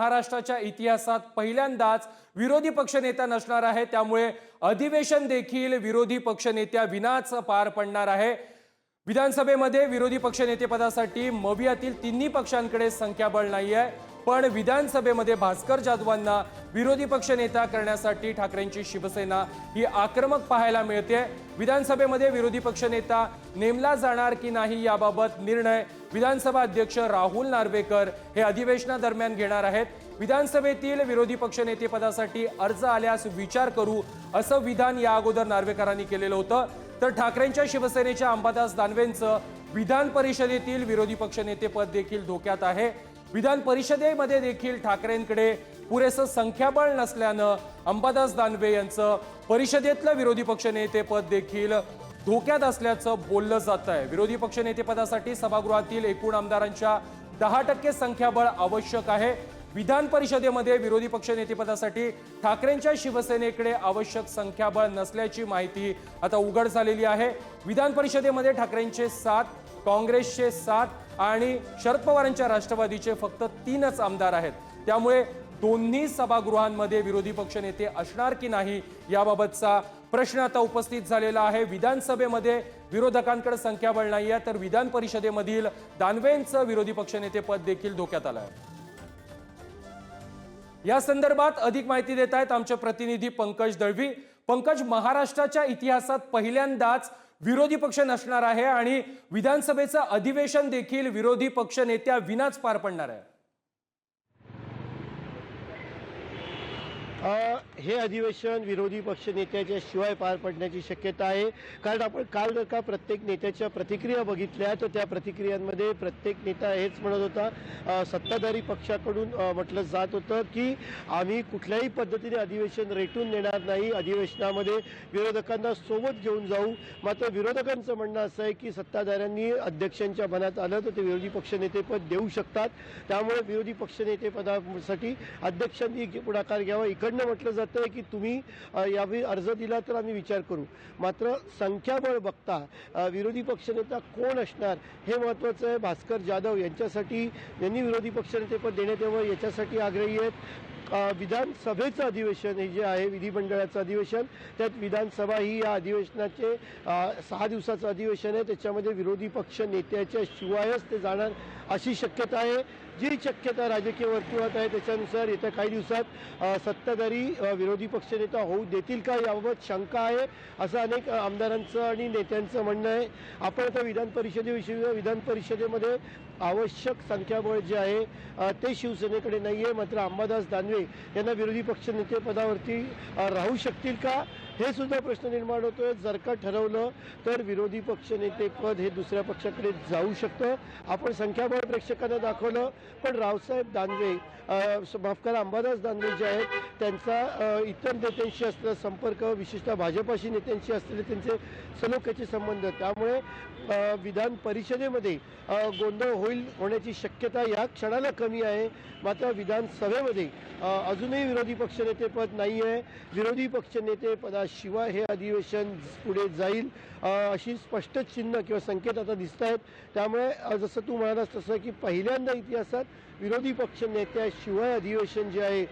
महाराष्ट्राच्या इतिहासात पहिल्यांदाच विरोधी पक्षनेता नसणार आहे। त्यामुळे अधिवेशन देखील विरोधी पक्षनेत्या विनाच पार पडणार आहे। विधानसभेमध्ये विरोधी पक्षनेतेपदासाठी मवियातील तिन्ही पक्षांकडे संख्याबळ नाहीये, पण विधानसभेमध्ये भास्कर जाधवांना विरोधी पक्षनेता करण्यासाठी ठाकरेंची शिवसेना ही आक्रमक पाहायला मिळते। विधानसभेमध्ये विरोधी पक्षनेता नेमला जाणार की नाही याबाबत निर्णय विधानसभा अध्यक्ष राहुल नार्वेकर हे अधिवेशनादरम्यान घेणार आहेत। विधानसभेतील विरोधी पक्षनेतेपदासाठी अर्ज आल्यास विचार करू असं विधान या अगोदर नार्वेकरांनी केलेलं होतं। तर ठाकरेंच्या शिवसेनेच्या अंबादास दानवेंचं विधान परिषदेतील विरोधी पक्षनेतेपद देखील धोक्यात आहे। विधान परिषदेमध्ये देखील ठाकरेंकडे पुरेसं संख्याबळ नसल्यानं अंबादास दानवे यांचं परिषदेतलं विरोधी पक्षनेतेपद देखील धोक्यात असल्याचं बोललं जात आहे। विरोधी पक्षनेतेपदासाठी सभागृहातील एकूण आमदारांच्या 10% संख्याबळ आवश्यक आहे। विधान परिषदेमध्ये विरोधी पक्षनेतेपदासाठी ठाकरेंच्या शिवसेनेकडे आवश्यक संख्याबळ नसल्याची माहिती आता उघड झालेली आहे। विधान परिषदेमध्ये ठाकरेंचे 7, काँग्रेसचे 7 आणि शरद पवारांच्या राष्ट्रवादीचे फक्त 3च आमदार आहेत। त्यामुळे दोन्ही सभागृहांमध्ये विरोधी पक्षनेते असणार की नाही याबाबतचा प्रश्न आता उपस्थित झालेला आहे। विधानसभेमध्ये विरोधकांकडे संख्याबळ नाहीये, तर विधान परिषदेमधील दानवेंचं विरोधी पक्षनेतेपद देखील धोक्यात आलं आहे। या संदर्भात अधिक माहिती देत आहेत आमचे प्रतिनिधी पंकज दळवी। पंकज, महाराष्ट्राच्या इतिहासात पहिल्यांदाच विरोधी पक्ष नसणार आहे आणि विधानसभेचं अधिवेशन देखील विरोधी पक्षनेत्या विनाच पार पडणार आहे। हे अधिवेशन विरोधी पक्षनेत्याच्या शिवाय पार पडण्याची शक्यता आहे। कारण आपण काल जर का प्रत्येक नेत्याच्या प्रतिक्रिया बघितल्या तर त्या प्रतिक्रियांमध्ये प्रत्येक नेता हेच म्हणत होता, सत्ताधारी पक्षाकडून म्हटलं जात होतं की आम्ही कुठल्याही पद्धतीने अधिवेशन रेटून नेणार नाही, अधिवेशनामध्ये विरोधकांना सोबत घेऊन जाऊ। मात्र विरोधकांचं म्हणणं असं आहे की सत्ताधाऱ्यांनी अध्यक्षांच्या मनात आलं तर ते विरोधी पक्षनेतेपद देऊ शकतात। त्यामुळे विरोधी पक्षनेतेपदासाठी अध्यक्षांनी पुढाकार घ्यावा। इकडनं म्हटलं जातं की तुम्ही यावेळी अर्ज दिला तर आम्ही विचार करू। मात्र संख्याबळ बघता विरोधी पक्षनेता कोण असणार हे महत्त्वाचं आहे। भास्कर जाधव यांच्यासाठी यांनी विरोधी पक्षनेतेपद देण्यात यावं याच्यासाठी आग्रही आहेत। विधानसभेचं अधिवेशन हे जे आहे विधिमंडळाचं अधिवेशन, त्यात विधानसभा ही या अधिवेशनाचे 6 दिवसाचं अधिवेशन आहे। त्याच्यामध्ये विरोधी पक्ष नेत्याच्या शिवायच ते जाणार अशी शक्यता आहे। जी शक्यता राजकीय वर्तुळात आहे त्याच्यानुसार येत्या काही दिवसात सत्ताधारी विरोधी पक्षनेता होऊ देतील का याबाबत शंका आहे असं अनेक आमदारांचं आणि नेत्यांचं म्हणणं आहे। आपण आता विधान परिषदेमध्ये आवश्यक संख्याबळ जे आहे ते शिवसेनेकडे नाही आहे। मात्र अंबादास दानवे यांना विरोधी पक्षनेतेपदावरती राहू शकतील का हे सुद्धा प्रश्न निर्माण होतोय। जर का ठरवलं तर विरोधी पक्षनेतेपद हे दुसऱ्या पक्षाकडे जाऊ शकतं। आपण संख्याबळ प्रेक्षकांना दाखवलं, पण रावसाहेब दानवे माफ करा अंबादास दानवे जे आहेत त्यांचा इतर नेत्यांशी असलेला संपर्क, विशेषतः भाजपाशी नेत्यांशी असलेले त्यांचे सलोख्याचे संबंध, त्यामुळे विधान परिषदेमध्ये गोंधळ होण्याची शक्यता या क्षणाला कमी आहे। मात्र विधानसभेमध्ये अजूनही विरोधी पक्षनेतेपद नाही आहे। विरोधी पक्षनेतेपदाशिवाय हे अधिवेशन पुढे जाईल अशी स्पष्ट चिन्ह किंवा संकेत आता दिसत आहेत। त्यामुळे जसं तू म्हणालास तसं की पहिल्यांदा इतिहासात विरोधी पक्षनेत्याशिवाय अधिवेशन जे आहे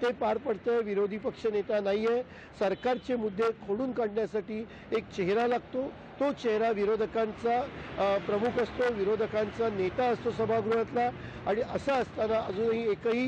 ते पार पडतं। विरोधी पक्षनेता नाही आहे। सरकारचे मुद्दे खोडून काढण्यासाठी एक चेहरा लागतो, तो चेहरा विरोधकांचा प्रमुख असतो, विरोधकांचा नेता असतो सभागृहातला। आणि असं असताना अजूनही एकही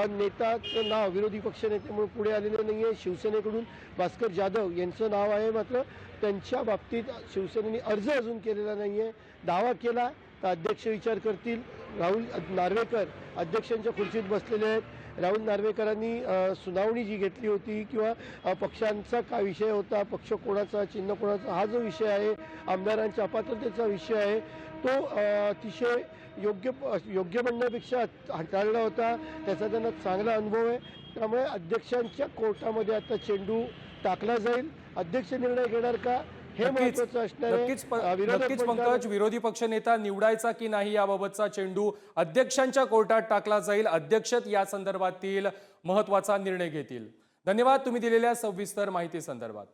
नेताचं नाव विरोधी पक्षनेते म्हणून पुढे आलेलं नाही आहे। शिवसेनेकडून भास्कर जाधव यांचं नाव आहे, मात्र त्यांच्या बाबतीत शिवसेनेने अर्ज अजून केलेला नाही आहे। दावा केला तर अध्यक्ष विचार करतील। राहुल नार्वेकर अध्यक्षांच्या खुर्चीत बसलेले आहेत। राहुल नार्वेकरांनी सुनावणी जी घेतली होती किंवा पक्षांचा काय विषय होता, पक्ष कोणाचा, चिन्ह कोणाचा, हा जो विषय आहे, आमदारांच्या अपात्रतेचा विषय आहे, तो अतिशय योग्य म्हणण्यापेक्षा हाताळला होता। त्याचा त्यांना चांगला अनुभव आहे। त्यामुळे अध्यक्षांच्या कोर्टामध्ये आता चेंडू टाकला जाईल। अध्यक्ष निर्णय घेणार का हे महत्त्वाचं असणार आहे। नक्कीच पंकज, विरोधी पक्षनेता निवडायचा की नाही याबाबतचा चेंडू अध्यक्षांच्या कोर्टात टाकला जाईल। अध्यक्ष या संदर्भातील महत्त्वाचा निर्णय घेतील। धन्यवाद तुम्ही दिलेल्या सविस्तर माहिती संदर्भात।